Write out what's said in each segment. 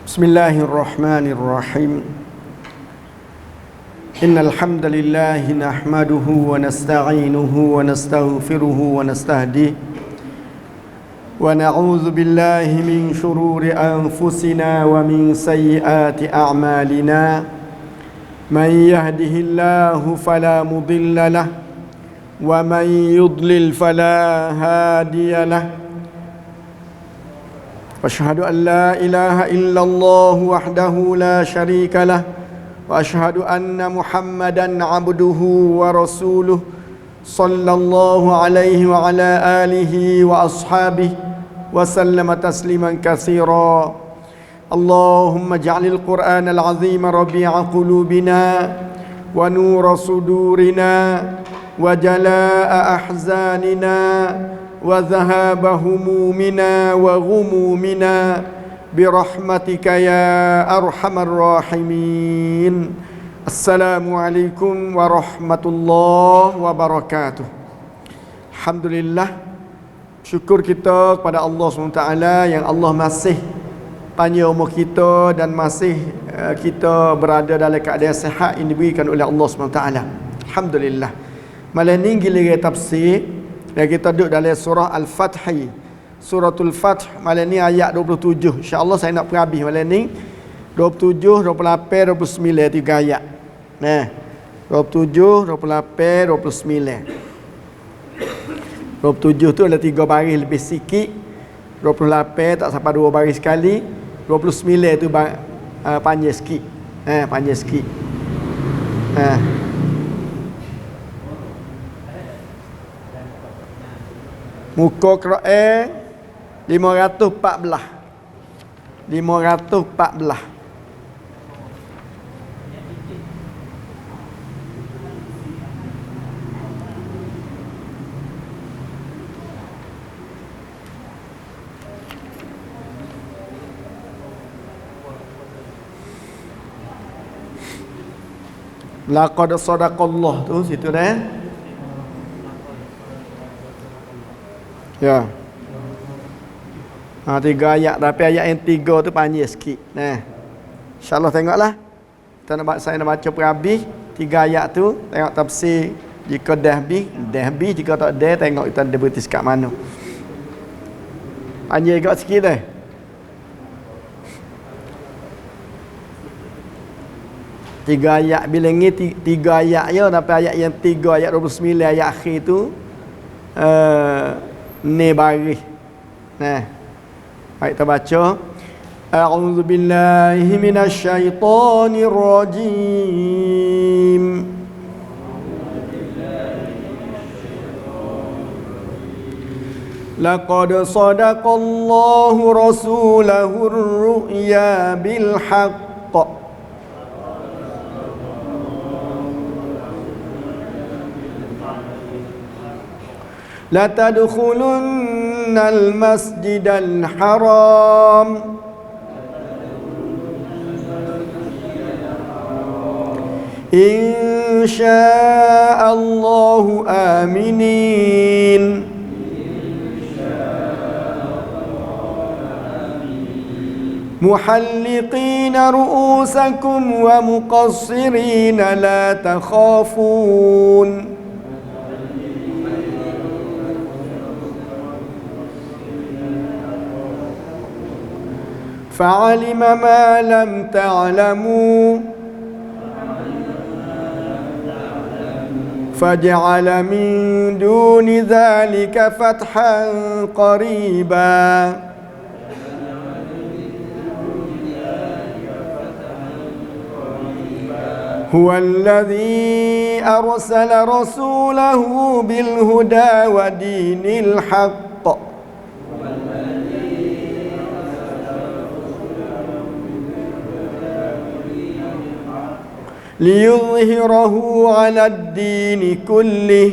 Bismillahirrahmanirrahim. Innal hamdalillah nahmaduhu wa nasta'inuhu wa nastaghfiruhu wa nastahdihi wa na'udzu billahi min shururi anfusina wa min sayyiati a'malina. Man yahdihillahu fala mudilla lahu wa man yudlil fala hadiya lahu. Asyhadu an la ilaha illallah wahdahu la syarika lah wa asyhadu anna Muhammadan abduhu wa rasuluh sallallahu alaihi wa ala alihi wa ashabihi wa sallama tasliman katsira. Allahumma ja'alil Qur'anal azima rabi'a qulubina wa nura sudurina wa jalaa'a ahzanina wa dhahaba humumina wa ghumumina birahmatika ya arhamar rahimin. Assalamualaikum warahmatullahi wabarakatuh. Alhamdulillah, syukur kita kepada Allah SWT yang Allah masih panjang umur kita dan masih kita berada dalam keadaan sihat yang diberikan oleh Allah SWT. Alhamdulillah. Malam ni giliran tafsir dan kita duduk dalam surah Al-Fath. Suratul Fath malam ni ayat 27. InsyaAllah saya nak perhabis malam ni 27, 28, 29, 3 ayat. 27, 28, 29. 27 tu ada 3 baris lebih sikit. 28 tak sampai 2 baris sekali. 29 tu panjang sikit. Panjang sikit. Muka Quran 514. 514. Laqad sadaqallah tu situ dah. Ya. 3 ayat, tapi ayat yang 3 tu panjang sikit. InsyaAllah tengoklah. Saya nak baca perhabis 3 ayat tu, tengok tafsir. Jika dah habis, jika tak dah, tengok kita ada berhenti kat mana. Panjang juga sikit dah. Tiga ayat bila ni 3 ayat je, tapi ayat yang 3 ayat 29 ayat akhir tu ni baris. Baik, kita baca. A'udzu billahi minasy syaithanir rajim. Laqad sadaqallahu rasulahu ar-ru'ya bil haqq. La tadkhulunnal masjidal haram insya'allahu aminin muhalliqina ru'usakum wa muqassirina la takhafun فعلم ما لم تعلموا فجعل من دون ذلك فتحا قريبا هو الذي أرسل رسوله بالهدى ودين الحق ليظهره على الدين كله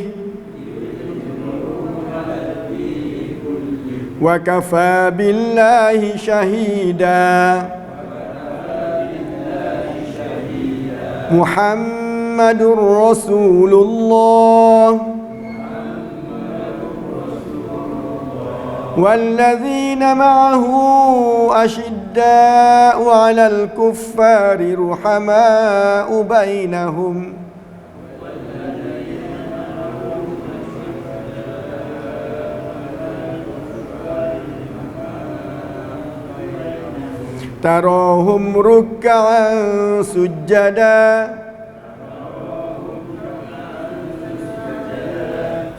وكفى بالله شهيدا محمد رسول الله والذين معه أشد أشداء على الكفار رحماء بينهم تراهم ركعا سجدا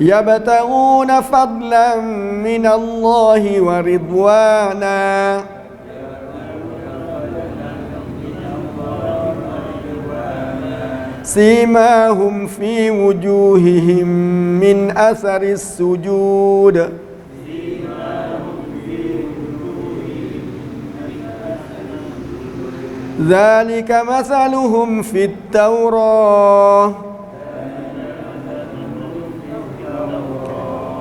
يبتغون فضلا من الله ورضوانا سيماهم في وجوههم من أثر السجود ذلك مثلهم في التوراة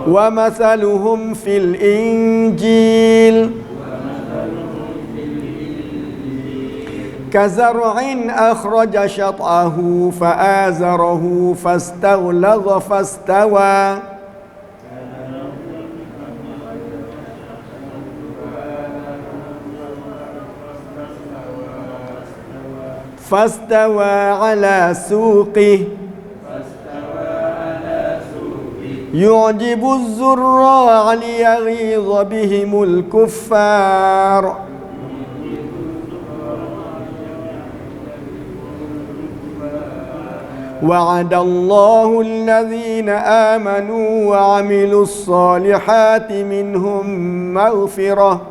ومثلهم في الإنجيل كزرع أخرج شطأه فآزره فاستغلظ فاستوى على سوقه يعجب الزراع ليغيظ بهم الكفار وعد الله الذين آمنوا وعملوا الصالحات منهم مغفرة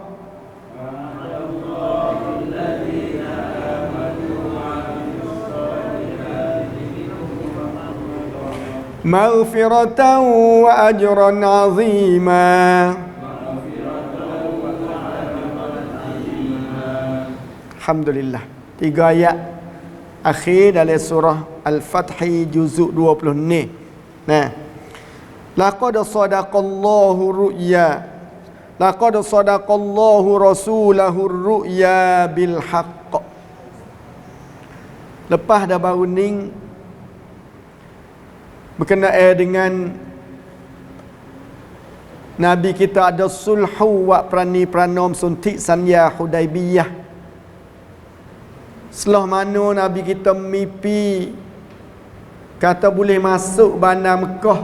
وأجرا عظيما. Alhamdulillah. 3 ayat akhir dalam surah Al-Fath juzuk 20 ni. Nah. Laqad sadaqallahu ru'ya. Laqad sadaqallahu rasulahu ru'ya bil haqq. Lepas dah baru ning berkenaan dengan Nabi kita ada sulhu wa prani pranom suntik sanya Hudaibiyah. Setelah mana Nabi kita mimpi kata boleh masuk bandar Mekah,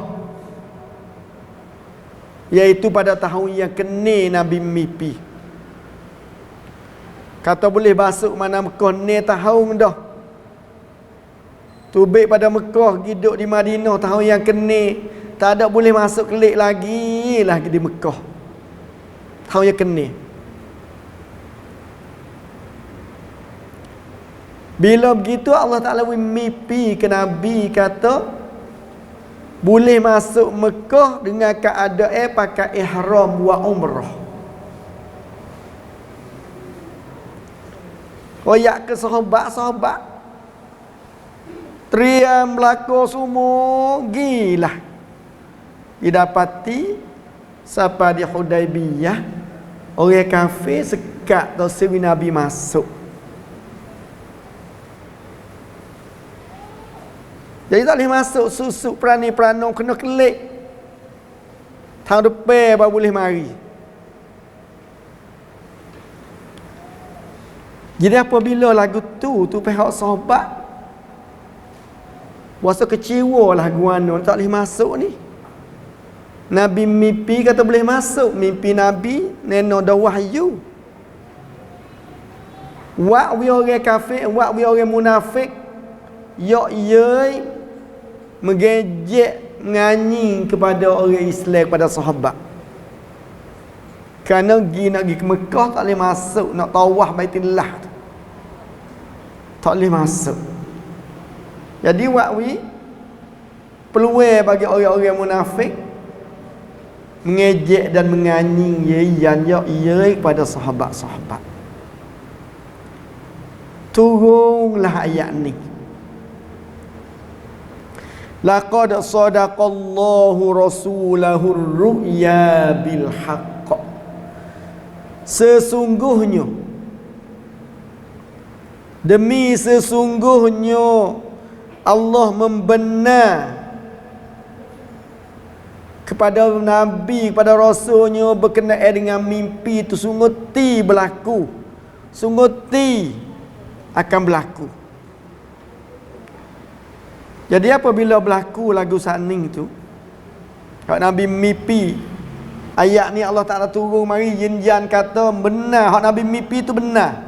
iaitu pada tahun yang kene Nabi mimpi. Kata boleh masuk bandar Mekah ni tahun dah. Tubik pada Mekah, hidup di Madinah tahun yang kene, tak ada boleh masuk kelik lagi lah di Mekah. Tahun yang kene. Bila begitu Allah Ta'ala mimpi ke Nabi kata boleh masuk Mekah dengan keadaan pakai ihram buat umrah. Royak ke sahabat-sahabat teriam belako semua gila. Didapati siapa di Hudaibiyah orang kafir sekat dosa Nabi masuk. Jadi tak boleh masuk susuk perani peranong kena kelik. Tahun depan baru boleh mari. Jadi apabila lagu tu pihak sahabat rasa kecewa lah guano tak boleh masuk ni. Nabi mimpi kata boleh masuk. Mimpi Nabi neno dah wahyu. Wak wi orang kafir, wak wi orang munafik, yok yei mengejek menyanyi kepada orang Islam, kepada sahabat. Kerana nak pergi ke Mekah tak boleh masuk, nak tawaf Baitullah tak boleh masuk. Jadi wakwi peluang bagi orang-orang munafik mengejek dan menganyi ya kepada sahabat-sahabat. Turunlah ayat ni. Laqad sadaqallahu rasulahu ru'ya bil haqq. Sesungguhnya, demi sesungguhnya Allah membenar kepada Nabi, kepada Rasulnya berkenaan dengan mimpi itu sungguh ti berlaku. sungguh ti akan berlaku. Jadi apabila berlaku lagu saning tu, hak Nabi mimpi, ayat ni Allah Ta'ala turun mari jinjan kata benar, hak Nabi mimpi tu benar.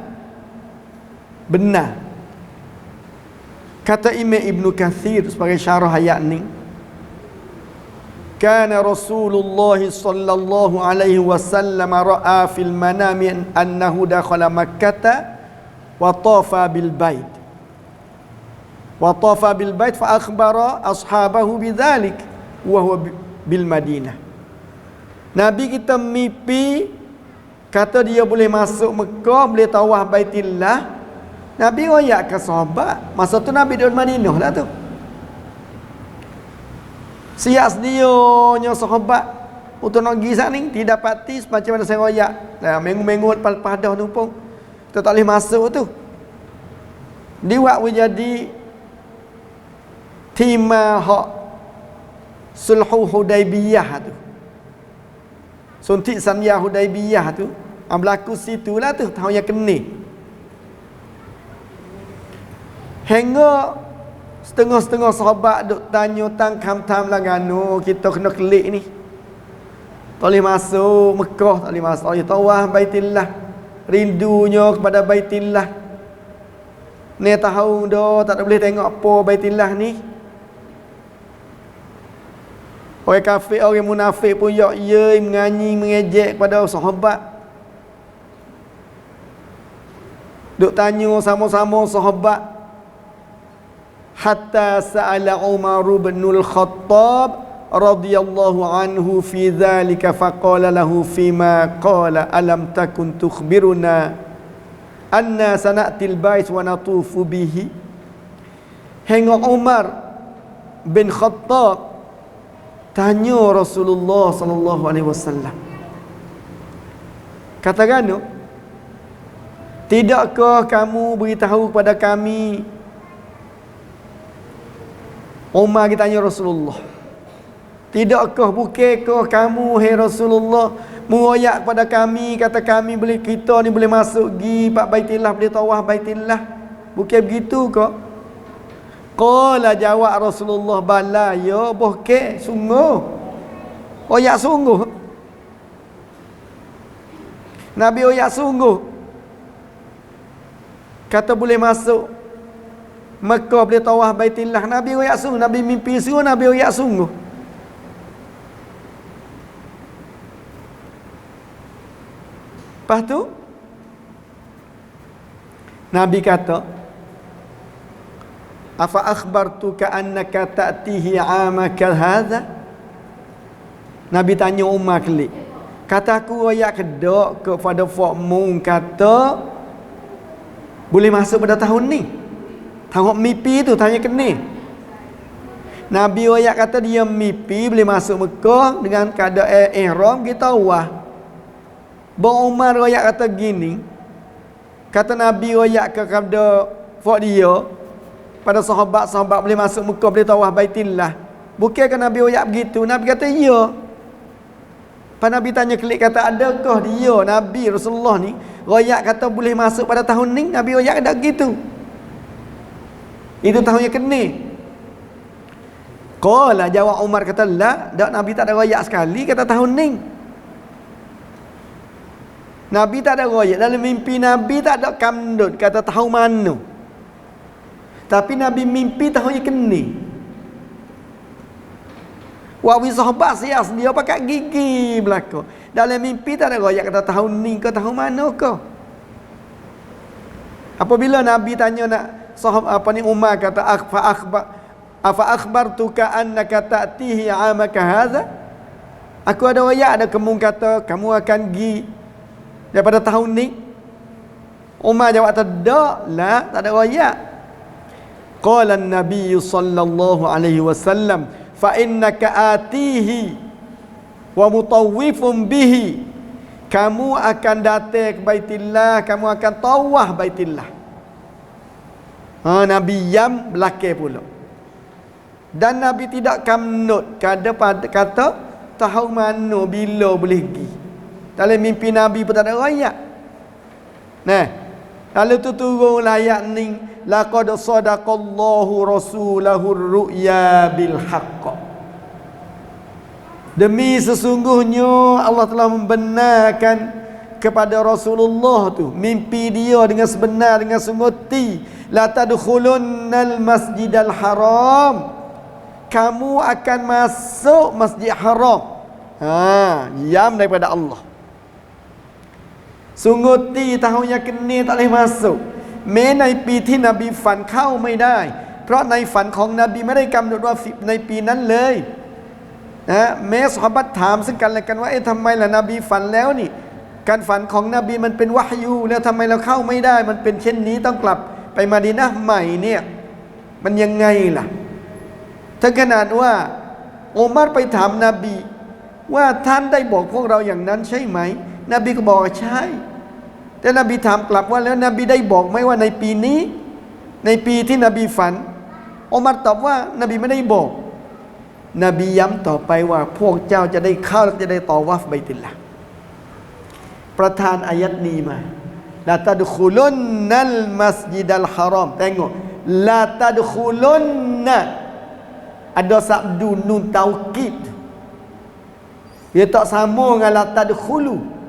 Benar. Kata Imam Ibn Kathir sebagai syarah ayat ni, kana Rasulullah sallallahu alaihi wasallam ra'a fil manami annahu dakhala Makkah wa tafa bil bait. Wa tafa bil bait fa akhbara ashabahu bidzalik wa huwa bil Madinah. Nabi kita mimpi kata dia boleh masuk Mekah, boleh tawaf Baitillah. Nabi royak ke sahabat. Masa tu Nabi di Madinah lah tu. Siap sedianya sahabat untuk nak pergi sana ni, tidak dapati macam mana saya royak. Minggu-minggu lepas dah tu pun kita tak boleh masuk tu. Dia buat jadi timah hak sulhu Hudaibiyah tu. Suntik Saniyah Hudaibiyah tu berlaku situ lah tu, tahun yang keni. Hingga setengah-setengah sahabat duk tanya tam langano kita kena kelik ni. Tak boleh masuk Mekah, tak boleh masuk. Ya tawaf Baitillah. Rindunya kepada Baitillah. Ni tahu dah tak boleh tengok apa Baitillah ni. Orang kafir, orang munafik pun ya menganyi mengejek kepada sahabat. Duk tanya sama-sama sahabat. Hatta sa'ala Umar bin al-Khattab radhiyallahu anhu fi dhalika faqala lahu fima qala alam takun tukhbiruna anna sana'ti al-bait wa natufu bihi. Hingga Umar bin Khattab tanya Rasulullah sallallahu alaihi wasallam, katakan, tidakkah kamu beritahu kepada kami? Umar kita tanya Rasulullah, tidakkah bukankah kamu hai Rasulullah meroyak kepada kami, kata kami boleh, kita ni boleh masuk pergi Pak Baitillah, boleh tawaf Baitillah, bukan begitu kok? Qala, jawab Rasulullah, bala ya bukan, sungguh royak sungguh. Nabi royak sungguh, kata boleh masuk Mekah, boleh tawaf Baitillah. Nabi royak sungguh, Nabi mimpi sungguh, Nabi royak sungguh. Lepas tu Nabi kata, afa akhbartuka annaka ta'tihi 'amaka hadha. Nabi tanya Umar kelik, kata aku royak kedak kepada fakmu kata boleh masuk pada tahun ni. Tengok mimpi tu tanya kena. Nabi royak kata dia mimpi boleh masuk Mekah dengan keadaan ihram kita tawaf. Bang Umar royak kata gini, kata Nabi royak kepada fak dia pada sahabat-sahabat boleh masuk Mekah, boleh tawaf Baitillah. Bukankah Nabi royak begitu? Nabi kata ya. Pak Nabi tanya kelik, kata adakah dia Nabi Rasulullah ni royak kata boleh masuk pada tahun ni? Nabi royak ada gitu. Itu tahun yang kena. Qala, jawab Umar kata la, dak, Nabi tak ada royak sekali kata tahun ni. Nabi tak ada royak, dalam mimpi Nabi tak ada kamdut kata tahun mana. Tapi Nabi mimpi tahun yang kena. Wawi sahabat sias dia pakai gigi belaka. Dalam mimpi tak ada royak kata tahun ni ke tahun mana ke. Apabila Nabi tanya nak sahabat Umar kata afa akhbartuka annaka ta'tihi 'amaka hadha. Aku ada royak, ada kamu kata kamu akan pergi daripada tahun ni. Umar jawab tak lah, tak ada royak. Qala an-nabiy sallallahu alaihi wasallam fa innaka atihi wa mutawwifun bihi. Kamu akan datang ke Baitillah, kamu akan tawaf Baitillah. Nabi yam belakang pula. Dan Nabi tidak kamnut kata tahu mana bila boleh pergi. Dalam mimpi Nabi pun tak ada royak. Nah, Lalu tu turun ayat ni, laqad sadaqallahu rasulahu ru'ya bil haqq. Demi sesungguhnya Allah telah membenarkan kepada Rasulullah tu mimpi dia dengan sebenar, dengan sungguh-hati. La tadkhulunnal masjidal haram, kamu akan masuk masjid haram. Jam daripada Allah. Sungguh-hati tahun yang kini tak boleh masuk. แม้ในปีที่นบีฝันเข้าไม่ได้เพราะในฝันของนบีไม่ได้กำหนดว่าในปีนั้นเลยนะแม้ซอฮาบะห์ถามซึ่งกันและกันว่าทำไมล่ะนบีฝันแล้วนี่การฝันของนบีมันเป็นวะฮยูแล้วทำไมเราเข้าไม่ได้มันเป็นเช่นนี้ต้องกลับไปมะดีนะห์ใหม่เนี่ยมันยังไงล่ะถึงขนาดว่าอุมัรไปถามนบีว่าท่านได้บอกพวกเราอย่างนั้นใช่ไหมนบีก็บอกว่าใช่แต่นบีถามกลับว่าแล้วนบีได้บอกไหมว่าในปีนี้ในปีที่นบีฝันอุมัรตอบว่านบีไม่ได้บอกนบีย้ำต่อไปว่าพวกเจ้าจะได้เข้าและจะได้ตอวัฟบัยตุลลาห์ประทานอายัดนี้มาลาตัดคุลุนนัลมัสยิดัลฮารอม tengok ลาตัดคุลุนนะ ada sabdu nun taukid dia tak sama dengan la tadkhulu.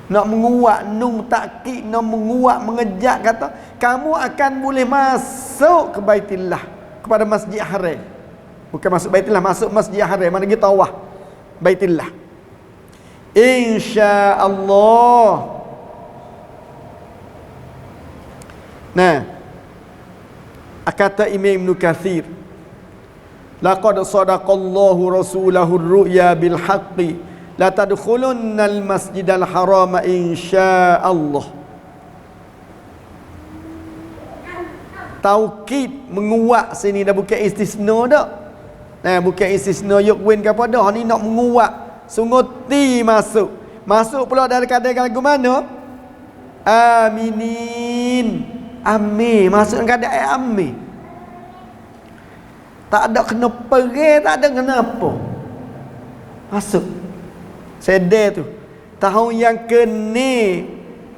Nak menguat nun takkid, nak menguat mengejak kata kamu akan boleh masuk ke Baitullah, kepada Masjid Haram. Bukan masuk Baitullah, masuk Masjid Haram, mana kita tawaf Baitullah. Insya-Allah. Nah, kata Imam Ibn Katsir, laqad sadaqallahu rasulahu ar-ru'ya bil haqqi la tadkhulunnal masjidal haram insyaallah. Taukid menguat sini dah bukan istisna dak. Nah, bukan istisna yukwin ke apa dah, ni nak menguat sungguh-hati masuk. Masuk pula dari keadaan lagu mana? Aminin. Amin, masuk dalam keadaan amin. Tak ada kena pergi, tak ada kena apa. Masuk. Sedar tu. Tahun yang kini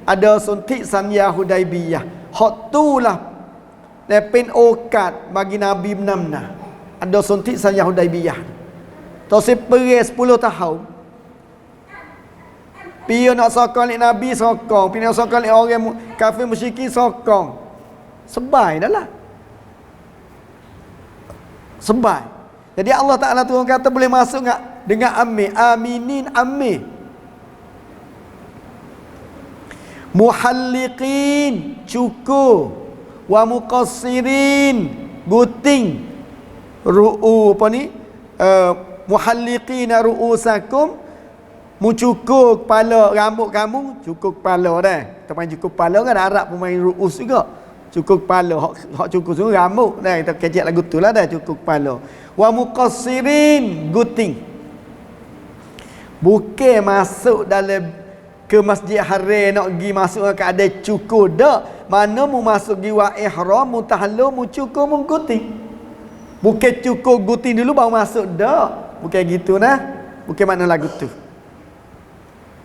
ada suntik Sanya Hudaibiyah. Hak tu lah lepin okat bagi Nabi benar-benar. Ada suntik Sanya Hudaibiyah. Tak pergi 10 tahun. Pia nak sokong oleh Nabi sokong, pia nak sokong oleh orang kafir musyrikin sokong. Sebai dah lah. Sebai. Jadi Allah Ta'ala Tuhan kata boleh masuk enggak dengan amin. Aminin amin. Muhalliqin cukur, wa muqassirin guting. Ru'u apa ni? Muhalliqina ru'usakum, mencukur kepala rambut kamu, cukur kepala dah. Kita main cukur kepala kan Arab pun main ru'us juga. Cukur kepala, hak cukur semua rambut dah. Kita kecek lagu tu lah dah, cukur kepala. Wa muqassirin guting. Bukan masuk dalam ke Masjid Haram nak pergi masuk ke ada cukur dak. Mana mu masuk pergi wa ihram, mu tahallul, mu cukur, mu guting. Bukan cukur guting dulu baru masuk dak. Bukan gitu nah. Bukan makna lagu tu.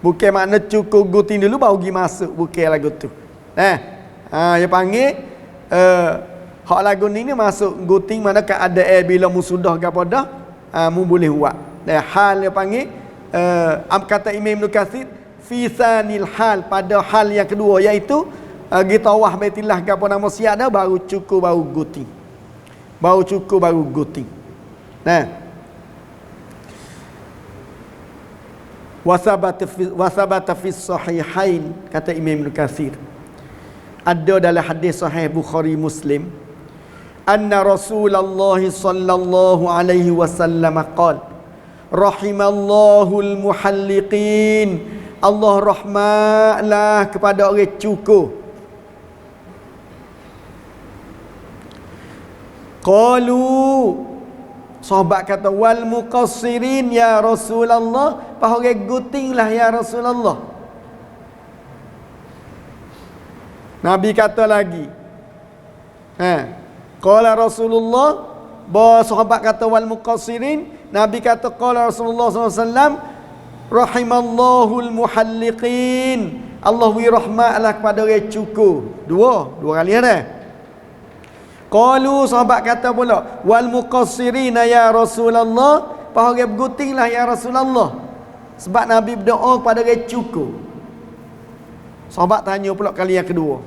Bukan makna cukur guting dulu baru pergi masuk. Bukan lagu tu. Dia panggil hak lagu ni masuk guting mana keadaan bila mu sudah ke apa dah, mu boleh buat. Dan hal dia panggil kata Imam Ibn Katsir fi tsanil hal, pada hal yang kedua iaitu kita tawaf Baitullah ke apa nama siap dah baru cukur baru guting. Baru cukur baru guting. Wasabata fi sahihain, kata Imam Ibn Katsir, ada dalam hadis sahih Bukhari Muslim, anna Rasulullah sallallahu alaihi wasallam qala rahimallahu al-muhalliqin, Allah rahmatlah kepada orang cukur. Qalu, sahabat kata, wal muqassirin ya Rasulullah, pakai guting lah ya Rasulullah. Nabi kata lagi, qala Rasulullah, bahawa sahabat kata wal muqassirin, Nabi kata qala Rasulullah SAW, Rahimallahul muhalliqin. Allah wi rahmatlah kepada orang cukur. Dua kali ada. Qalu sahabat kata pula, wal muqassirina ya Rasulullah, orang bergutinglah ya Rasulullah. Sebab Nabi berdoa kepada orang cukur. Sahabat tanya pula kali yang kedua.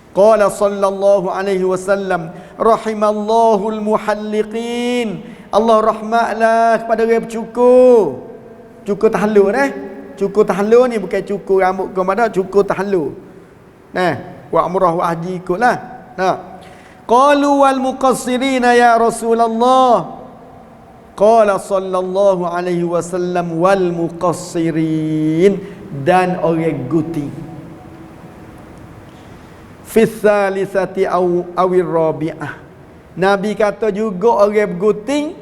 Qala sallallahu alaihi wasallam, rahimallahul muhalliqin. Allah rahmatlah kepada orang bercukur. Cukur tahallul Cukur tahallul ni bukan cukur rambut ke mana, cukur tahallul. Buat umrah wa haji ikutlah. Qalu wal muqassirina ya Rasulullah. Qala sallallahu alaihi wasallam wal muqassirin, dan orang guting. Fi thalithati awir rabi'ah. Nabi kata juga orang berguting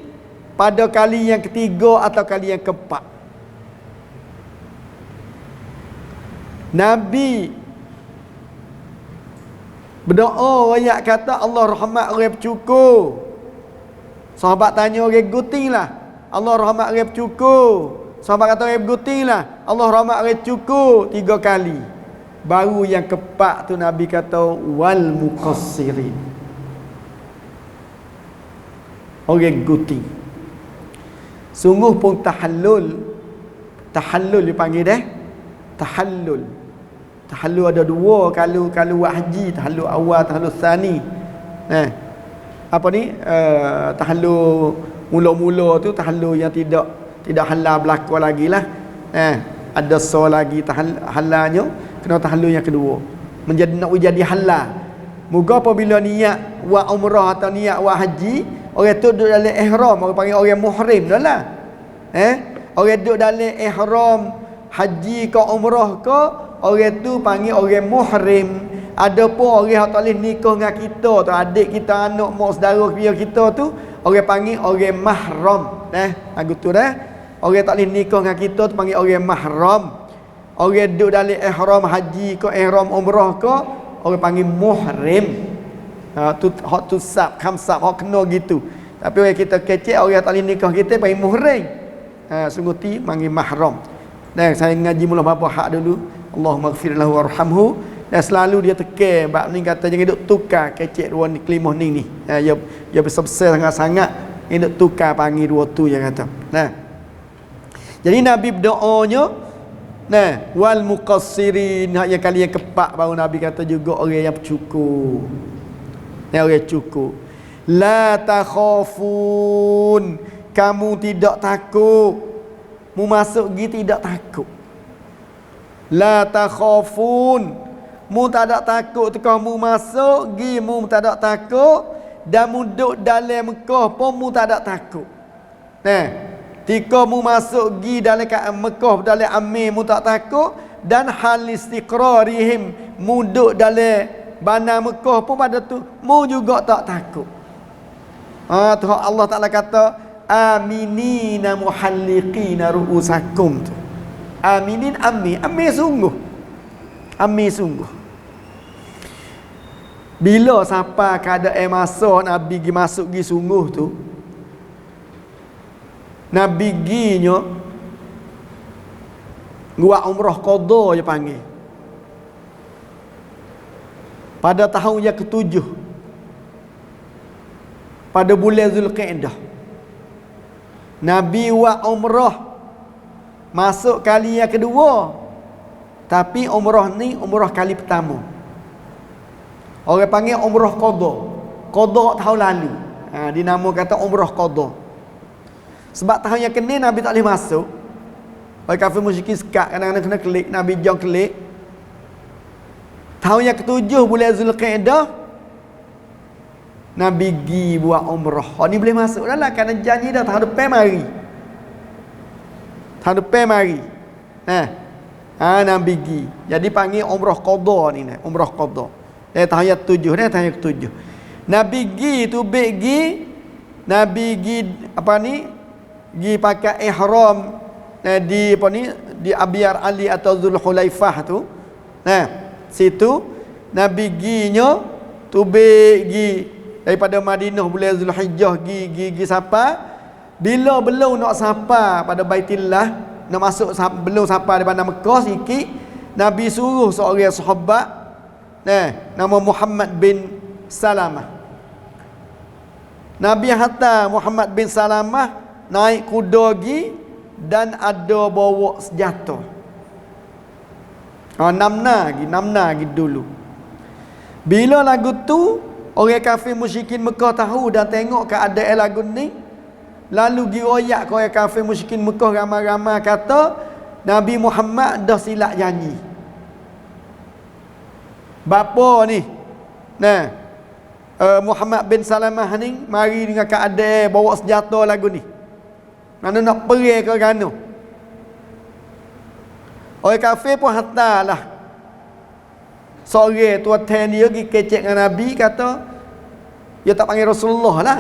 pada kali yang ketiga atau kali yang keempat. Nabi berdoa, ayat kata Allah rahmat orang bercukur. Sahabat tanya orang guting lah, Allah rahmat orang bercukur. Sahabat kata orang berguting lah, Allah rahmat orang bercukur 3 kali. Baru yang keempat tu Nabi kata wal muqassirin, orang guting. Sungguh pun tahallul dipanggil tahallul ada dua. Kalau buat haji, tahallul awal, tahallul tsani. Tahallul mula-mula tu tahallul yang tidak halal berlaku lagi lah. Ada lagi halalnya, kena tahallul yang kedua. Nak jadi halal. Moga apabila niat buat umrah atau niat buat haji, orang tu duduk dalam ihram, orang panggil orang muhrim dah lah. Orang duduk dalam ihram haji ke umrah ke, orang tu panggil orang muhrim. Adapun orang yang tak boleh nikah dengan kita tu, adik kita, anak, mak, saudara kita tu, orang panggil orang mahram. Lagu tu dah. Orang tak boleh nikah dengan kita tu panggil orang mahram. Orang duduk dalam ihram haji ke ihram umrah ke, orang panggil muhrim. Tu hak tu sab, khamsab, hak kena gitu. Tapi orang kita kecek, orang tak boleh nikah kita panggil muhrim. Sungguh ti panggil mahram. Dan saya ngaji mula bapa hak dulu. Allahumma ighfir lahu warhamhu. Dan selalu dia tekan bab ni, kata jangan duk tukar kecek dua ni kelimah ni. Dia besar-besar sangat-sangat, dia duk tukar panggil dua tu dia kata. Jadi Nabi berdoanya wal muqassirin, yang kali yang keempat baru Nabi kata juga orang yang bercukur. Orang cukur. La takhafun, kamu tidak takut. Mu masuk pergi tidak takut. La takhafun, mu tak ada takut tekah mu masuk pergi, mu tak ada takut. Dan mu duduk dalam Mekah pun mu tak ada takut. Tika mu masuk pergi dalam Mekah, dalam Amir mu tak takut. Dan hal istiqrarihim, mu duduk dalam bandar Mekah pun pada tu mu juga tak takut. Tu Allah Ta'ala kata aminina muhalliqina ru'usakum tu. Aminin, amir sungguh. Amir sungguh. Bila sampai keadaan masa Nabi pergi masuk pergi sungguh tu, Nabi perginya buat umrah qada je panggil. Pada tahun yang ke-7, pada bulan Zulqa'dah, Nabi buat umrah masuk kali yang kedua. Tapi umrah ni umrah kali pertama. Orang panggil umrah qada. Qada tahun lalu. Dinamo kata umrah qada. Sebab tahun yang kena Nabi tak boleh masuk. Orang kafir musyrikin sekat, kadang-kadang kena kelik, Nabi jauh kelik. Tahun yang ke-7 bulan Zulqa'dah, Nabi pergi buat umrah. Ni boleh masuk dah lah, kerana janji dah tahun depan mari. Tahun depan mari. Nabi pergi. Jadi panggil umrah qada ni, umrah qada. Tahun yang ke-7 ni, tahun yang ke-7. Nabi pergi tu Nabi pergi pergi pakai ihram di Abyar Ali atau Zulhulaifah tu. Situ Nabi perginya pergi daripada Madinah bulan Zulhijjah pergi sampai. Bila belum nak sampai pada Baitillah, nak masuk belum sampai di bandar Mekah sikit, Nabi suruh seorang sahabat nama Muhammad bin Salamah. Nabi hantar Muhammad bin Salamah naik kuda gi dan ada bawa senjata. Namna lagi dulu. Bila lagu tu orang kafir musyrikin Mekah tahu dan tengok keadaan lagu ni, lalu gi royak ke orang kafir musyrikin Mekah ramai-ramai kata Nabi Muhammad dah silap janji. Bapa ni Muhammad bin Salamah ni mari dengan keadaan bawa senjata lagu ni. Mana nak pergi ke Gano. Orang kafir pun hantarlah seorang tuan dia pergi kecek dengan Nabi, kata dia tak panggil Rasulullah lah,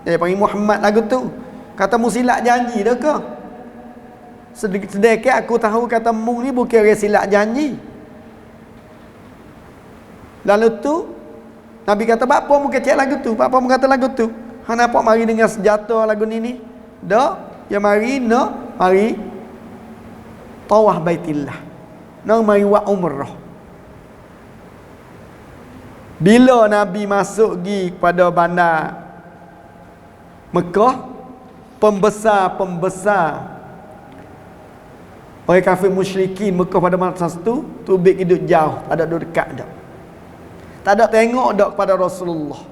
dia panggil Muhammad lagu tu. Kata mu silap janji dah ke? Sedekah aku tahu kata mu ni bukan orang silap janji. Lalu tu Nabi kata bapa mu kecek lagu tu, bapa mu kata lagu tu. Hang nampak mari dengan senjata lagu ni. Dak, ya mari tawaf Baitillah. Mari buat umrah. Bila Nabi masuk pergi pada bandar Mekah, pembesar orang kafir musyrikin Mekah pada masa tu tubik hidup jauh, tak ada duduk dekat dak. Tak ada tengok dak kepada Rasulullah.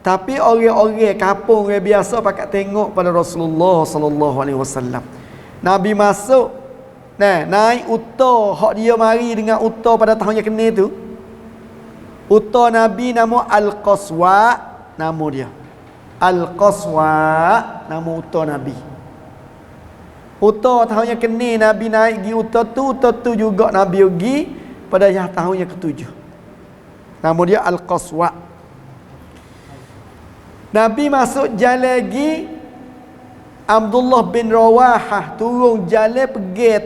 Tapi orang-orang kampung orang biasa pakat tengok pada Rasulullah sallallahu alaihi wasallam. Nabi masuk, naik unta, hak dia mari dengan unta pada tahun yang kena tu. Unta Nabi nama Al-Qaswa, nama dia. Al-Qaswa, nama unta Nabi. Unta tahun yang kena Nabi naik pergi unta tu juga Nabi pergi pada tahun yang ketujuh. Nama dia Al-Qaswa. Nabi masuk jalan lagi, Abdullah bin Rawahah turun jalan pergi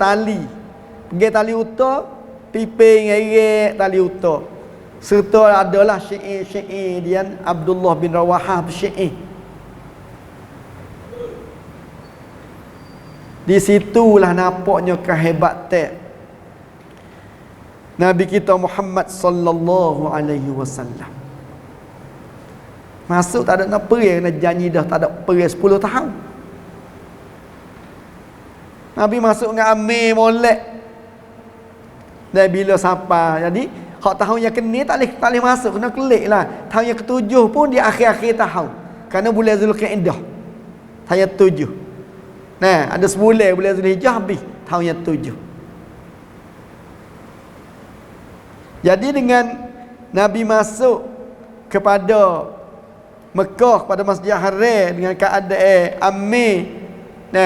tali unta, piping erek tali unta. Serta adalah syair dia Abdullah bin Rawahah syair. Di situlah nampaknya kehebatan Nabi kita Muhammad sallallahu alaihi wasallam. Masuk tak ada nak pergi, nak janji dah tak ada pergi 10 tahun. Nabi masuk dengan amir molek. Dan bila sampai, jadi hak tahun yang kena tak boleh masuk, kena kelik lah. Tahun yang ketujuh pun di akhir-akhir tahun. Kerana bulan Zulkaidah. Tahun yang ketujuh. Ada sebulan bulan Zulhijjah habis tahun yang ketujuh. Jadi dengan Nabi masuk kepada Mekah pada Masjid Haram dengan keadaan amir,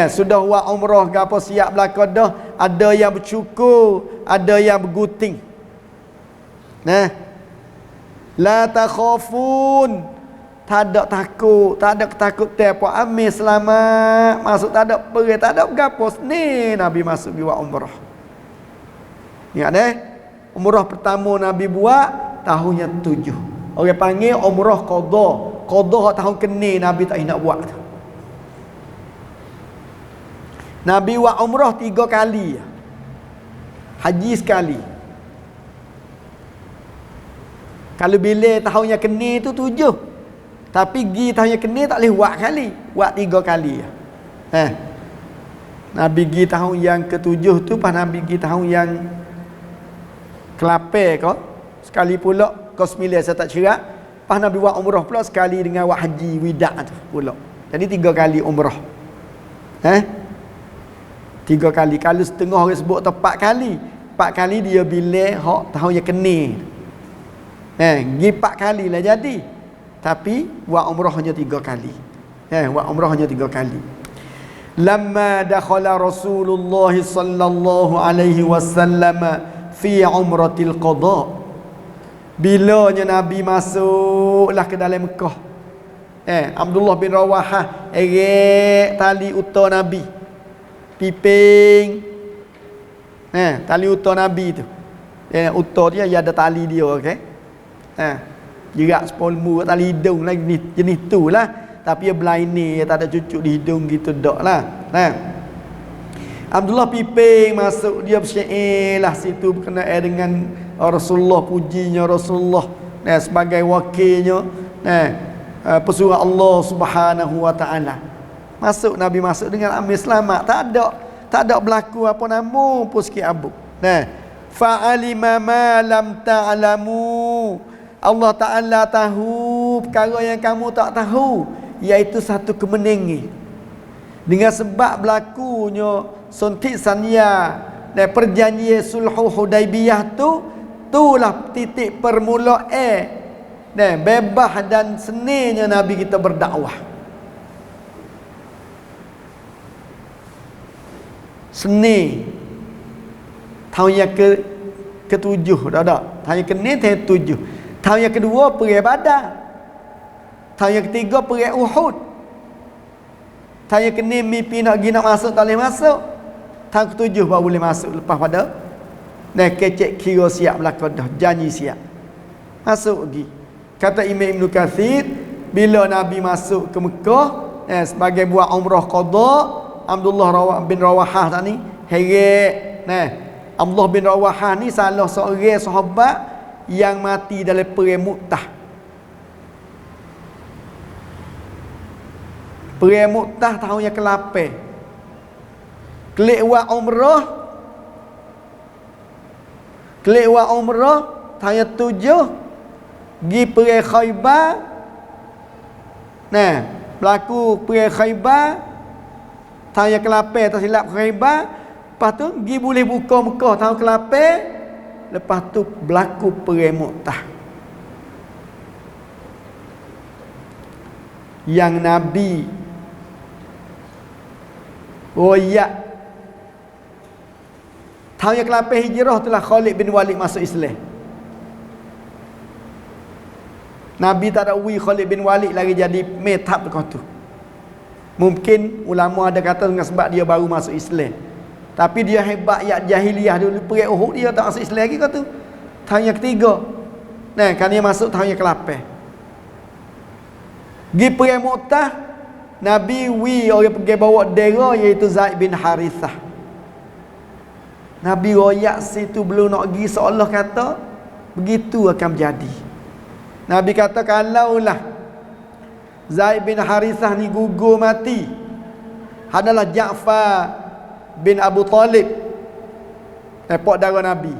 sudah buat umrah ke apa siap belaka dah, ada yang bercukur, ada yang berguting. La takhafun, tak ada takut, tak ada ketakutan apa, amir selamat masuk, tak ada perih, tak ada gapo. Ni Nabi masuk buat umrah. Ingat umrah pertama Nabi buat tahun yang 7. Orang panggil umrah qada. Qada tahun kena Nabi tak nak buat tu. Nabi buat umrah 3 kali. Haji sekali. Kalau bila tahun yang kena tu 7. Tapi pergi tahun yang kena tak boleh buat kali. Buat 3 kali. Nabi pergi tahun yang ke-7 tu, pas Nabi pergi tahun yang ke-8 ke, sekali pula ke-9 saya tak cerak. Pas Nabi buat umrah pula sekali dengan buat haji wida' tu pula. Jadi 3 kali umrah. 3 kali. Kalau setengah orang sebut 4 kali. 4 kali dia bila hak tahun yang kena. Pergi 4 kali lah jadi. Tapi buat umrah hanya 3 kali. Buat umrah hanya 3 kali. Lamma dakhala Rasulullah sallallahu alaihi wasallam fi umratil qada. Bilanya Nabi masuklah ke dalam Mekah. Abdullah bin Rawahah erek tali unta Nabi. Piping. Tali unta Nabi tu. Unta dia ada tali dia, okey. Jerak sepolmu tali hidung lagi jenis tu lah. Tapi dia blind ni, tak ada cucuk di hidung gitu dak lah. Abdullah piping masuk, dia bersyair lah situ berkenaan dengan Rasulullah, pujinya Rasulullah sebagai wakilnya pesuruh Allah Subhanahu wa taala. Masuk Nabi masuk dengan amin selamat, tak ada berlaku apa nama pun sikit abu. Fa'alima ma lam ta'lamu. Allah Taala tahu perkara yang kamu tak tahu, iaitu satu kemenangan. Dengan sebab berlakunya suntik sania dan perjanjian sulhu Hudaibiyah itulah titik permulaan bebas dan senilnya Nabi kita berdakwah. Seni tahun yang ketujuh dah. Tahun yang ke-6 tahun ke-7. Tahun yang kedua perang Badar. Tahun yang ketiga perang Uhud. Tahun yang ke-6 mimpi nak masuk tak boleh masuk. Tahun ke-7 baru boleh masuk lepas pada kecek kira siap belakang dah, janji siap. Masuk lagi. Kata Imam Ibn Katsir, bila Nabi masuk ke Mekah sebagai buat umrah qada, Abdullah bin Rawahah tak ni heret. Abdullah bin Rawahah ni salah seorang sahabat yang mati dalam perang Mu'tah. Perang Mu'tah tahun yang ke-8. Kelik umrah tahun yang 7 pergi perang Khaybar. Berlaku perang Khaybar tahun yang ke-8, tak silap Khaybar. Lepas tu pergi boleh buka Mekah tahun ke-8. Lepas tu berlaku perang Mu'tah, yang Nabi royak tahun yang ke-8 hijrah itulah Khalid bin Walid masuk Islam. Nabi tak ada Khalid bin Walid lagi jadi metap dekat tu. Mungkin ulama ada kata dengan sebab dia baru masuk Islam. Tapi dia hebat ya jahiliyah dulu perang Uhud dia tak masuk Islam lagi kata. Tahun yang ketiga. Kan dia masuk tahun yang ke-8. Gi perang Mu'tah, Nabi orang pergi bawa dera iaitu Zaid bin Harithah. Nabi royak situ belum nak pergi, seolah kata begitu akan menjadi. Nabi kata kalaulah Zaid bin Harithah ni gugur mati, adalah Ja'far bin Abu Talib pak dara Nabi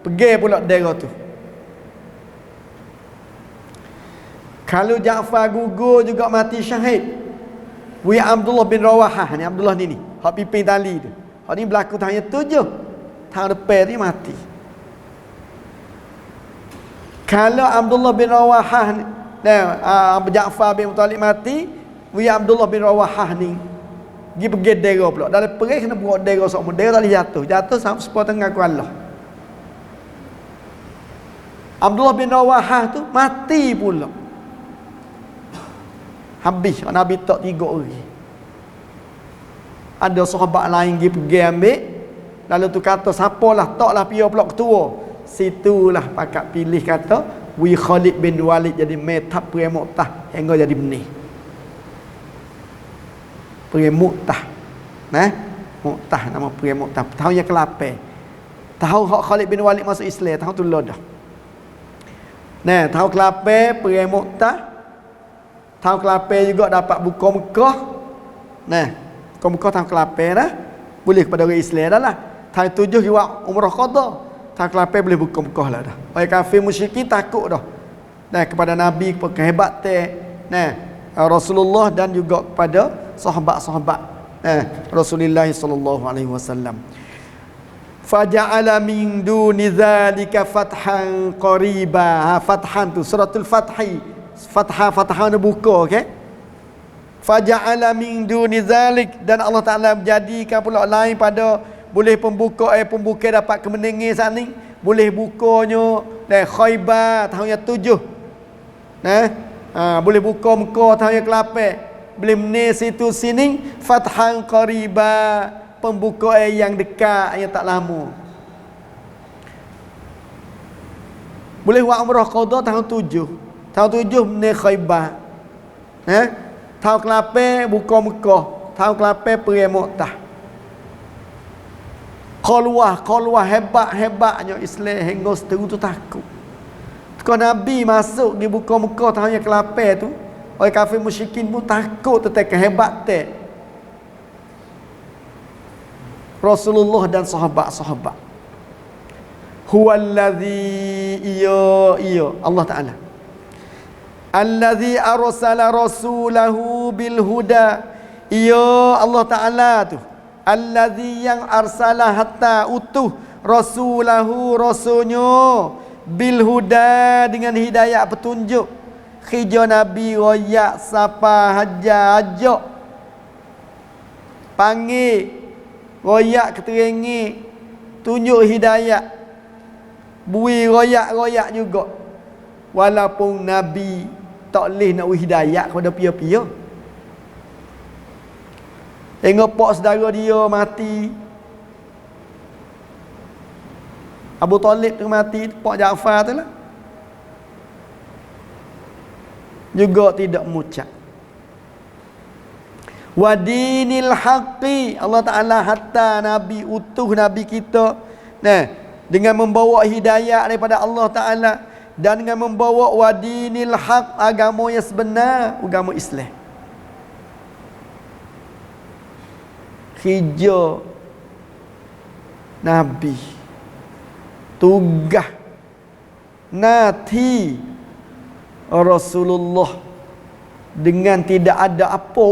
pergi pula dera tu. Kalau Ja'far gugur juga mati syahid, Abdullah bin Rawahah ni, Abdullah ni hak pimpin tali tu, hak ni berlaku tahun 7, tahun depan ni mati. Kalau Abdullah bin Rawahah Ja'far bin Abu Talib mati, Abdullah bin Rawahah ni pergi dera pula. Dalam perang kena buat dera semua. Dera tak boleh jatuh sampai sepotong dengan Allah. Abdullah bin Rawahah tu mati pula. Habis Nabi tak 3 orang. Ada sahabat lain pergi ambil. Lalu tu kata siapalah taklah pia pula ketua. Situlah pakat pilih kata Khalid bin Walid jadi metap perang Mu'tah hingga jadi benih. Perang Mu'tah. Mu'tah nama perang Mu'tah. Tahun yang ke-8. Tahun Khalid bin Walid masuk Islam, tahun tu dah. Tahun ke-8 perang Mu'tah. Tahun ke-8 juga dapat buka Mekah. Buka Mekah tahun ke-8 dah. Boleh kepada orang Islam dah lah. Tahun 7 juga umrah qada. Tahun ke-8 boleh buka Mekah lah dah. Orang kafir musyrikin takut dah. Kepada Nabi, kepada kehebatan Rasulullah dan juga kepada sahabat-sahabat Rasulullah sallallahu alaihi wasallam. Faja'ala min duni dzalika fathan qariba. Fathan tu suratul Fathi. Fathah buka, okey. Faja'ala min duni dzalik, dan Allah Taala menjadikan pula lain pada boleh pembuka dapat kemenangan saat ni. Boleh bukanya Khaybar tahun yang 7. Boleh buka Mekah tahun yang ke-8. Boleh menir situ sini fathan qariba, pembukaan yang dekat, yang tak lama. Boleh buat umrah qada tahun 7. Tahun 7 menir Khaybar. Tahun ke-8 buka Mekah. Tahun ke-8 perang Mu'tah. Qaluah hebatnya Islam hingga seteru tu takut. Kalau Nabi masuk di buka muka tahun yang ke-8 tu, orang kafir musyrikin pun takut tentang kehebatan Rasulullah dan sahabat-sahabat. Huwallazi iya Allah Ta'ala allazi arsala rasulahu bil huda. Ya Allah Ta'ala tu allazi yang arsala hatta utuh rasulahu rasulnya bil huda dengan hidayah petunjuk. Khija Nabi royak sapa ajak panggil royak keterengi tunjuk hidayah bui royak juga walaupun Nabi tak boleh nak hidayah kepada pia-pia. Tengok pak saudara dia mati, Abu Talib tu mati, pak Ja'far tu lah juga tidak mengucap wa dinil haqqi. Allah Ta'ala hatta Nabi utuh Nabi kita dengan membawa hidayah daripada Allah Ta'ala dan dengan membawa wa dinil haq, agama yang sebenar, agama Islam. Hijau Nabi tugas nanti Rasulullah dengan tidak ada apa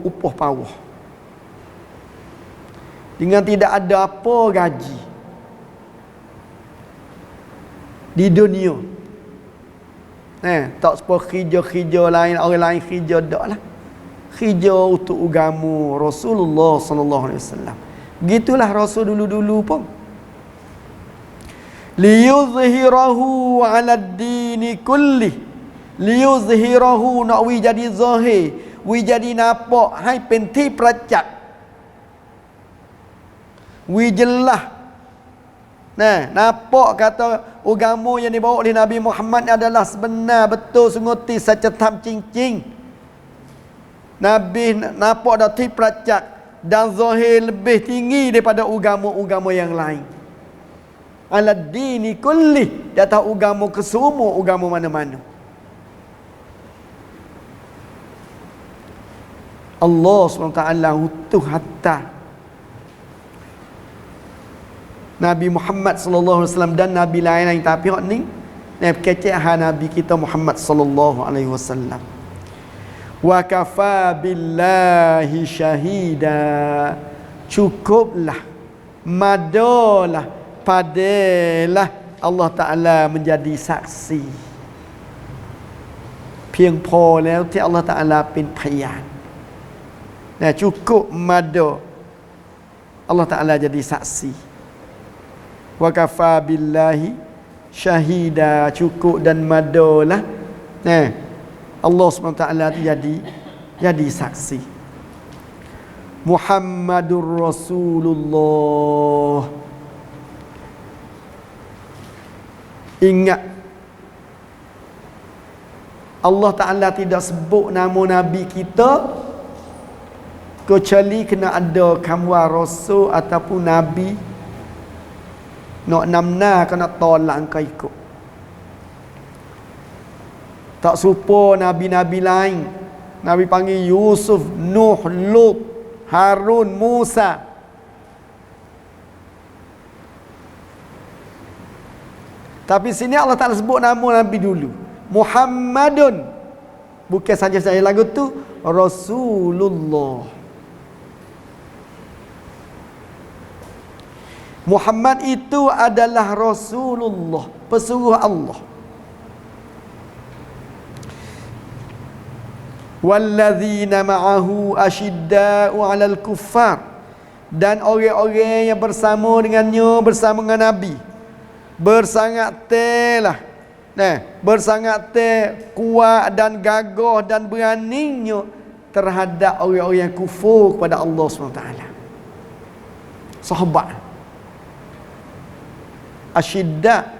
upah pawah, dengan tidak ada apa gaji di dunia. Tak seperti khija lain, orang lain khija dak lah. Khija untuk agama Rasulullah sallallahu alaihi wasallam. Begitulah Rasul dulu-dulu pun. Liyuzhirahu 'ala ad-dini kulli. Liyuzhirahu nak wi jadi zahir, wi jadi nampak, hai penti peracak. Wi jelas. Nampak kata agama yang dibawa oleh Nabi Muhammad adalah sebenar, betul, sunguti, sacetam cincin. Nabi nampak dah peracak dan zahir lebih tinggi daripada agama-agama yang lain. Ala dini kulli, dia tahu agama kesemua, agama mana-mana. Allah SWT utuh hatta Nabi Muhammad sallallahu alaihi wasallam dan nabi lain tapi hak ni kecek Nabi kita Muhammad sallallahu alaihi wasallam. Wa kafa billahi syahida, cukuplah, madalah, padalah Allah Ta'ala menjadi saksi. Piang phoแล้วที่ Allah Ta'ala เป็นพยาน cukup mada Allah Ta'ala jadi saksi. Wa kafa billahi syahida, cukup dan madalah Allah SWT itu jadi saksi. Muhammadur Rasulullah. Ingat, Allah Ta'ala tidak sebut nama Nabi kita kecuali kena ada kamwa Rasul ataupun Nabi nak namna kena tolak kau ikut. Tak serupa Nabi-Nabi lain. Nabi panggil Yusuf, Nuh, Lut, Harun, Musa. Tapi sini Allah Ta'ala sebut nama Nabi dulu. Muhammadun. Bukan saja lagu tu, Rasulullah. Muhammad itu adalah Rasulullah, pesuruh Allah. Walladzina ma'ahu asyidda'u 'alal kuffar, dan orang-orang yang bersama dengannya, bersama dengan Nabi, bersangat telah bersangat kuat dan gagah dan beraninya terhadap orang-orang yang kufur kepada Allah SWT. Sahabat asyidda,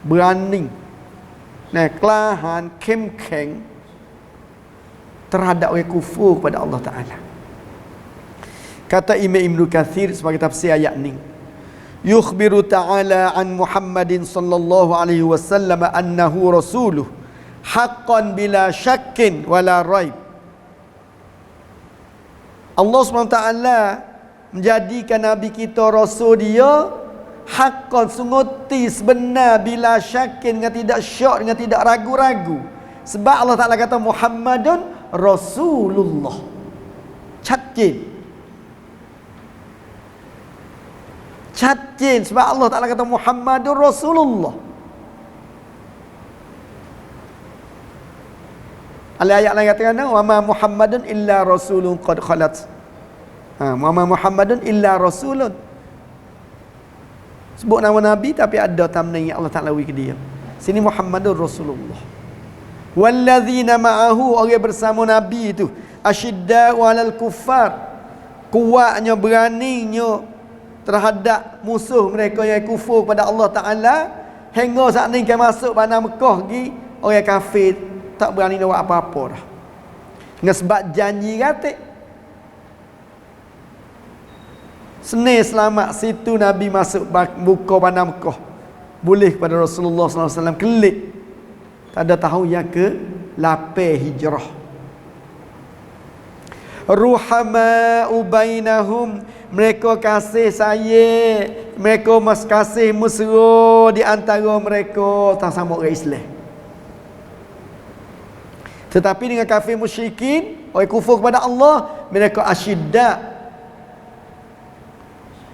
berani, kelahan, kemkeng terhadap orang kufur kepada Allah Ta'ala. Kata Imam Ibn Kathir sebagai tafsir ayat ni, yukhbiru ta'ala an Muhammadin sallallahu alaihi wasallam annahu rasuluh haqqan bila syakkin wala raib. Allah SWT menjadikan Nabi kita Rasul dia haqqan, sungguh sebenar, bila syakin, dengan tidak syak, dengan tidak ragu-ragu. Sebab Allah Ta'ala kata Muhammadun Rasulullah, catin sebab Allah Ta'ala kata Muhammadun Rasulullah. Ayat lain katakan wa ma Muhammadun illa rasulun qad khalat. Wa ma Muhammadun illa rasulun. Sebut nama Nabi tapi ada tamnai Allah Ta'ala bagi ke dia. Sini Muhammadur Rasulullah. Wallazina ma'ahu, orang bersama Nabi itu, asyidda'u 'alal kuffar, kuatnya, beraninya terhadap musuh mereka yang kufur pada Allah Ta'ala. Hingga saat ni kan masuk pada Mekah lagi, orang kafir tak berani nak buat apa-apa dah. Dengan sebab janji kata senang selamat situ Nabi masuk buka pada Mekah. Boleh kepada Rasulullah SAW kelik. Tak ada tahu yang ke 8 hijrah. Ruhama'u bainahum, mereka kasih sayang, mereka kasih mesra di antara mereka, tak sama orang Islam. Tetapi dengan kafir musyrikin, orang kufur kepada Allah, mereka asyidda,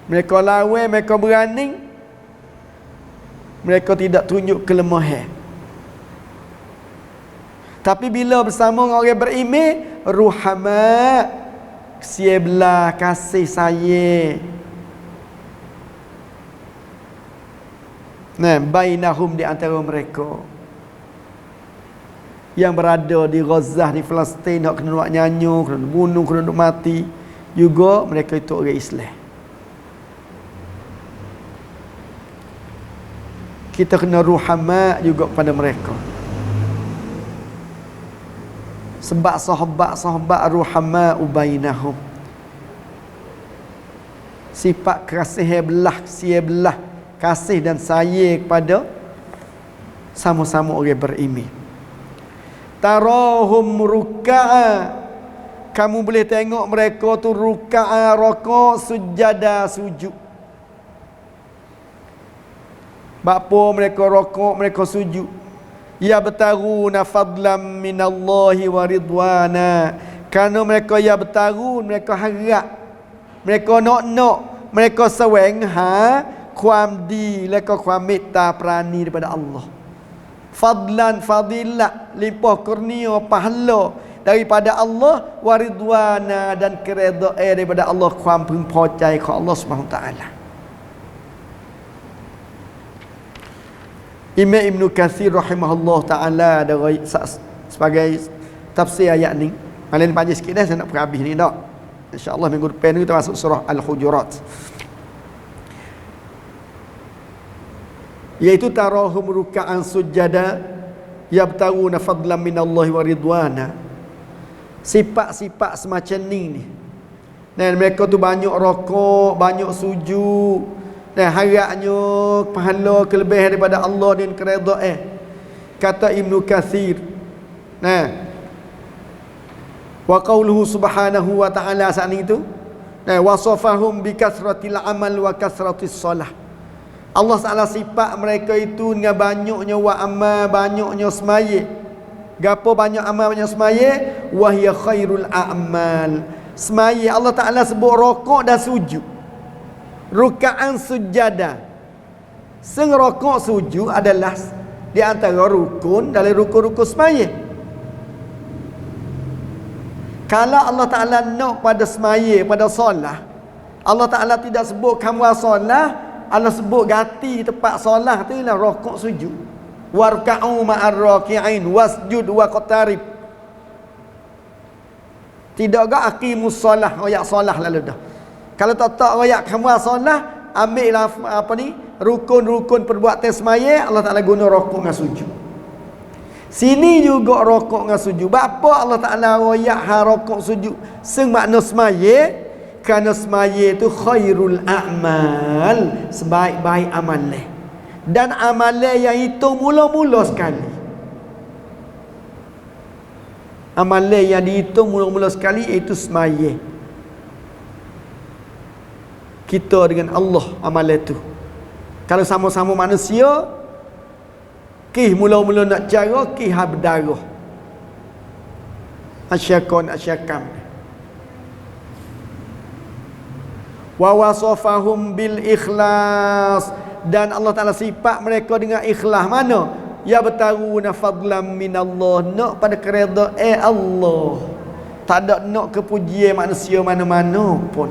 mereka lawan, mereka berani, mereka tidak tunjuk kelemahan. Tapi bila bersama dengan orang beriman, ruhama, siablah, kasih sayang. Nah, bainahum, di antara mereka yang berada di Gaza, di Palestin, nak kena buat nyanyi, kena bunuh, kena mati, juga mereka itu orang Islam. Kita kena ruhama juga kepada mereka. Sebab sahabat-sahabat ruhama bainahum, sifat kasih belah, kasih dan sayang kepada sama-sama orang beriman. Tarahum ruk'a, kamu boleh tengok mereka tu ruk'a, raka, sujada, sujud. Bapa mereka raka, mereka sujud. Ya bertaruna fadlam minallahi wa ridwana, kerana mereka ya bertarun, mereka harap, mereka nak, mereka seweng kuam di, mereka kuam meta perani daripada Allah. Fadlan, fadilah, limpah kurnia, pahala daripada Allah, waridwana, dan keredaan daripada Allah, kuam pengpocai ke Allah Subhanahu taala. Imam Ibn Kathir rahimahullah taala dari sebagai tafsir ayat ni. Malam ni panjang sikit dah, saya nak perhabis ni dak. Insya-Allah minggu depan ni kita masuk surah Al-Hujurat. Iaitu tarahum ruk'an sujada yabtaguna fadlan minallahi wa ridwana. Sifat-sifat semacam ni. Dan mereka tu banyak rokok, banyak sujud, dan harapnya pahala kelebihan daripada Allah dan keredaan. Kata Ibnu Katsir, wa qauluhu subhanahu wa ta'ala saat itu, wasafahum bi kasratil amal wa kasratis salah. Allah Ta'ala sifat mereka itu dengan banyaknya wa amal, banyaknya semaya. Gapo banyak amal, banyak semaya? Wa hiya khairul a'mal. Semaya Allah Ta'ala sebut rokok dan sujud. Ruka'an sujada. Rokok sujud adalah di antara rukun dalam rukun-rukun semaya. Kalau Allah Ta'ala nak pada semaya, pada solah, Allah Ta'ala tidak sebut kamu solah, Allah sebut gati tempat solah tu ialah rokok sujud. Warka'u ma'ar raki'in wasjud wa qatarib. Tidak gak aqimus solah, royak solah lalu dah. Kalau tak royak kamu solah, ambillah apa ni, rukun-rukun perbuatan semaya, Allah Ta'ala guna rokok dengan sujud. Sini juga rokok dengan sujud. Bapa Allah Ta'ala royak rokok sujud sing makna semaya, Kerana semaya itu khairul a'mal, sebaik-baik amalan. Dan amalan yang itu mula-mula sekali. Amalan yang dihitung mula-mula sekali iaitu semaya. Kita dengan Allah amalan itu. Kalau sama-sama manusia, kih mula-mula nak cara, kih berdarah. Asyakon asyakam. Wa wasafahum bil ikhlas, dan Allah Taala sifat mereka dengan ikhlas. Mana? Ya bertaruna fadlam minallah, nak pada keredaan Allah. Tak ada nak kepujian manusia mana-mana pun.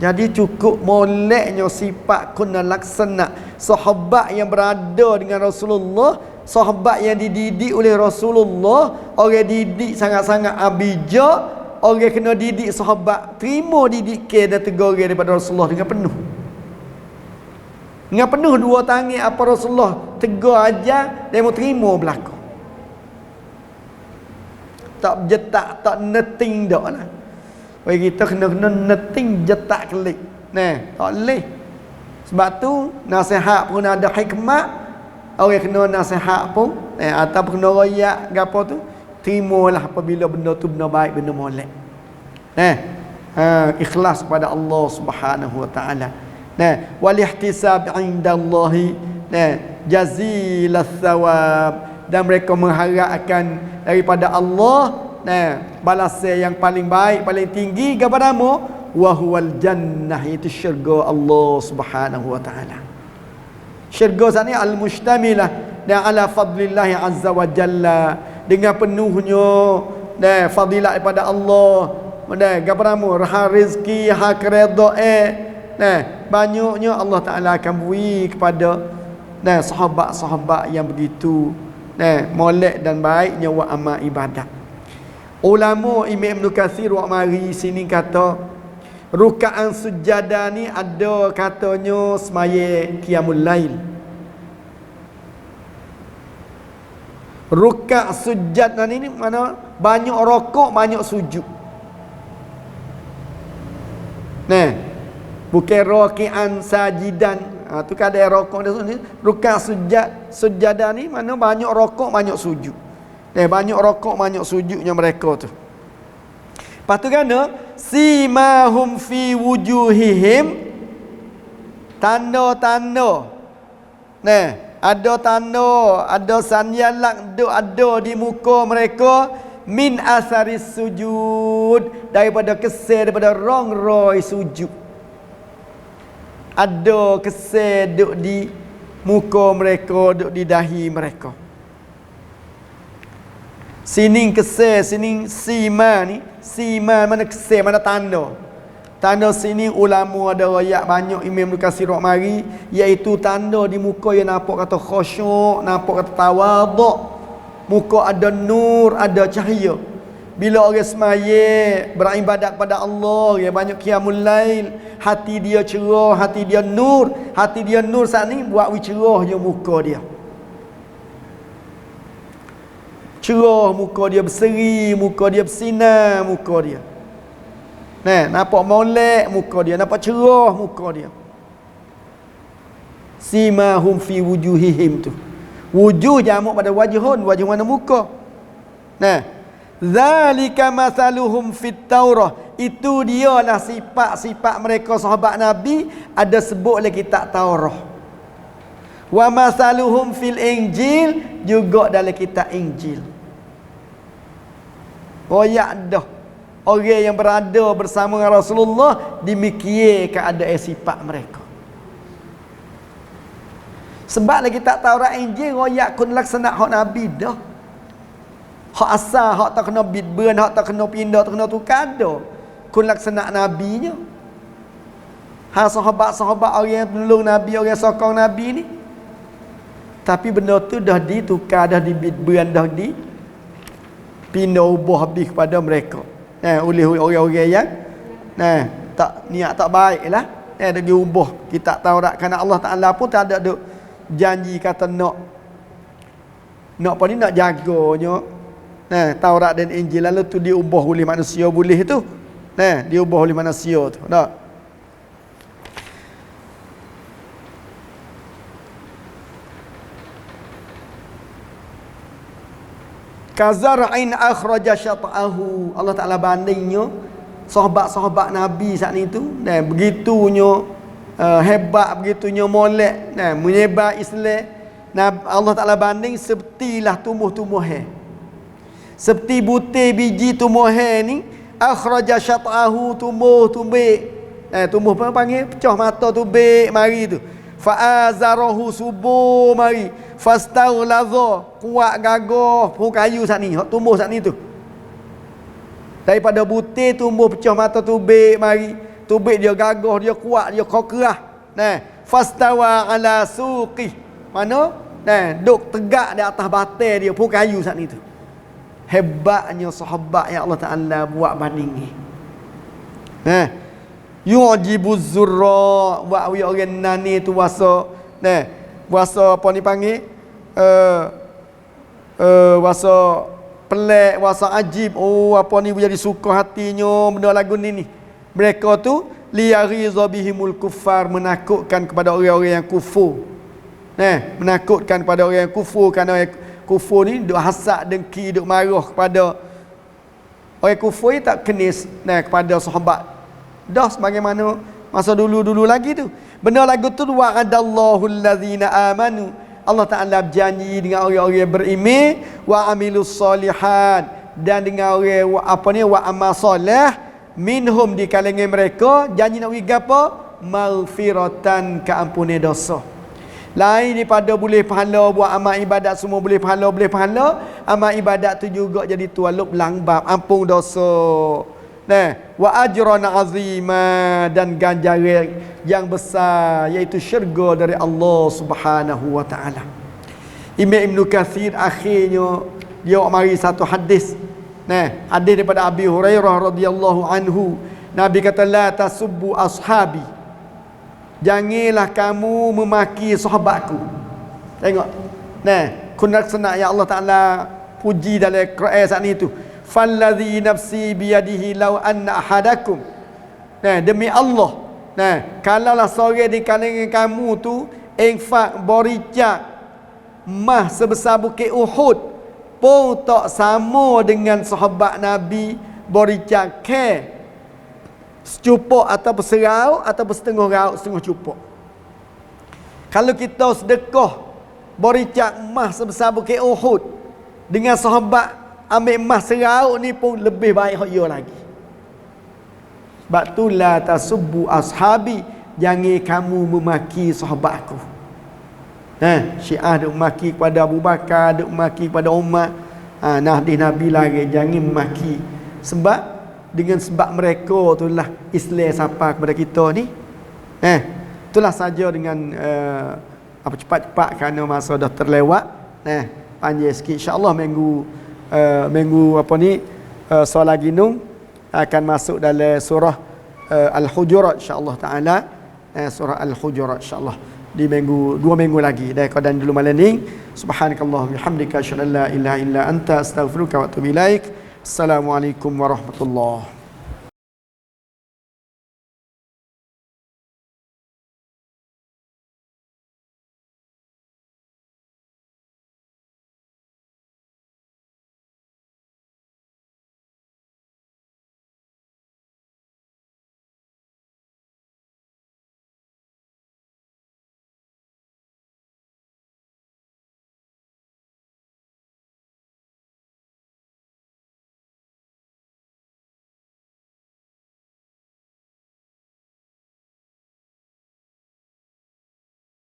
Jadi cukup moleknya sifat kuna laksana sahabat yang berada dengan Rasulullah, sahabat yang dididik oleh Rasulullah, orang didik sangat-sangat abijak. Orang kena didik sahabat, terima didikan dan tegur daripada Rasulullah dengan penuh. Dengan penuh dua tangan apa Rasulullah tegur aja, dia mau terima berlaku. Tak jetak, tak neting dak lah. Bagi kita kena neting jetak kelik. Nah, tak boleh. Sebab tu nasihat pun ada hikmat. Orang kena nasihat pun atau kena royak gapo tu, terimalah apabila benda tu benda baik, benda molek. Ikhlas kepada Allah Subhanahu wa taala. Wal ihtisab indallahi jazilas thawab, dan mereka mengharapkan daripada Allah balasan yang paling baik, paling tinggi kepadamu, wa huwal jannah, itu syurga Allah Subhanahu wa taala. Syurga sana al-mustamilah dan ala fadlillah azza wa jalla, dengan penuhnya fadilat daripada Allah. Kepadamu raha rezeki, hak redha banyaknya Allah Taala akan beri kepada sahabat-sahabat yang begitu molek dan baiknya wa amal ibadat. Ulama Imam Ibn Katsir wa mari sini kata rukaan sujada ni ada katanya semaya qiyamul lail. Ruka' sujud ni mana banyak rokok, banyak sujud. Bukan raki'an sajidan. Tu kan ada rokok dia ni. Ruka' sujada ni mana banyak rokok, banyak sujud. Banyak rokok, banyak sujudnya mereka tu. Lepas tu kan simahum fi wujuhihim, tanda-tanda. Ada tanda, ada sanyalan ada di muka mereka min asaris sujud, daripada kesan, daripada rong-roi sujud. Ada kesan duk di muka mereka, duk di dahi mereka. Sini kesan, sini sima ni, sima mana kesan, mana tanda. Tanda sini ulama ada royak banyak Imam Ibn Katsir mari, iaitu tanda di muka yang nampak kata khusyuk, nampak kata tawaduk. Muka ada nur, ada cahaya. Bila orang semaya beribadat kepada Allah, dia banyak qiyamul lail, hati dia cerah, hati dia nur. Hati dia nur saat ni buat cerahnya muka dia. Cerah muka dia, berseri muka dia, bersinar muka dia. Nampak molek muka dia, nampak cerah muka dia. Simahum fi wujuhihim tu. Wujuh jamak pada wajhun, wajh mana muka. Zalika masaluhum fit Taurah. Itu dialah sifat-sifat mereka sahabat Nabi, ada sebut dalam kitab Taurah. Wa masaluhum fil Injil, juga dalam kitab Injil. Royak dah. Orang yang berada bersama dengan Rasulullah, demikian keadaan sifat mereka. Sebab lagi tak tahu orang Injil royak kun laksana hak Nabi dah. Hak asal, hak tak kena bidburn, hak tak kena pindah, tak kena tukar dah. Kun laksana Nabinya. Sahabat-sahabat orang yang tolong Nabi, orang yang sokong Nabi ni. Tapi benda tu dah ditukar, dah dibidburn, dah di pindah ubah habis kepada mereka. Oleh orang-orang yang tak niat tak baik lah, ada diubah. Kita tahu tak, kerana Allah Ta'ala pun tak ada janji kata nak apa ni, nak jaganya Taurat dan Injil lalu tu diubah oleh manusia boleh tu. Diubah oleh manusia tu. Tak. Kazar'in akhraja syata'ahu. Allah Ta'ala bandingnya sahabat-sahabat Nabi saat itu, begitunya hebat, begitunya molek, menyebar Islam. Allah Ta'ala banding sepertilah tumbuh-tumbuhan. Seperti butir biji tumbuhan ni, akhraja syat'ahu, tumbuh-tumbik. Tumbuh apa panggil? Pecah mata tumbik mari tu. Fa'azarahu subuh mari. Fastaghladha, kuat gagah, pohon kayu saat ni, tumbuh saat ni tu. Daripada butir tumbuh pecah mata tubik mari. Tubik dia gagah, dia kuat, dia kokerah. Fastawa ala suqih. Mana? Duk tegak di atas batai dia, pohon kayu saat ni tu. Hebatnya sahabat yang Allah Ta'ala buat banding ni. Yu'jibuz zurra, buat orang nani tu wasa. Wasa apa ni panggil? Wasa pelik, wasa ajib. Oh, apa ni jadi suka hatinya benda lagu ni. Mereka tu liyaghiza bihimul kuffar, menakutkan kepada orang-orang yang kufur. Menakutkan kepada orang yang kufur, kerana orang kufur ni duk hasad, dengki, duk marah kepada orang kufur ni, tak kenis kepada sahabat. Dah sebagaimana masa dulu-dulu lagi tu. Benda lagu tu wa'adallahu allazina amanu. Allah Ta'ala berjanji dengan orang-orang yang beriman, wa amilus solihat, dan dengan orang wa amal soleh minhum, di kalangan mereka, janji nak bagi apa? Maghfiratan, keampunan dosa. Lain daripada boleh pahala buat amal ibadat, semua boleh pahala. Amal ibadat tu juga jadi tualub langbab, ampun dosa. Wa ajran azima, dan ganjaran yang besar, iaitu syurga dari Allah Subhanahu wa taala. Imam Ibn Katsir akhirnya dia mari satu hadis. Hadis daripada Abi Hurairah radhiyallahu anhu. Nabi kata, la tasubbu ashabi. Janganlah kamu memaki sahabatku. Tengok. Kunak senak yang Allah Taala puji dalam Quran saat ni tu. Fallazi nafsi biyadihi law anna ahadakum. Demi Allah. Kalaulah seorang di kalangan kamu tu infak bericak mah sebesar bukit Uhud, pun tak sama dengan sahabat Nabi bericak ke secupuk ataupun serau ataupun setengah raut, setengah cupuk. Kalau kita sedekah bericak emas sebesar bukit Uhud, dengan sahabat ambil emas serau ni pun lebih baik dia lagi. Sebab tu la tasubbu ashabi, jangan kamu memaki sahabatku. Syiah duk memaki kepada Abu Bakar, duk memaki kepada Umar. Nabi lagi jangan memaki. Sebab dengan sebab mereka itulah Islam sampai kepada kita ni. Itulah saja dengan apa cepat-cepat kerana masa dah terlewat. Panjang sikit, insya-Allah minggu apa ni soal lagi nung akan masuk dalam surah Al-Hujurat insya-Allah taala. Surah Al-Hujurat insya-Allah di dua minggu lagi. Dan keadaan dulu malam ni, subhanakallahumma bihamdika asyhadu an la ilaha illa anta astaghfiruka wa atubu ilaik. Assalamualaikum warahmatullahi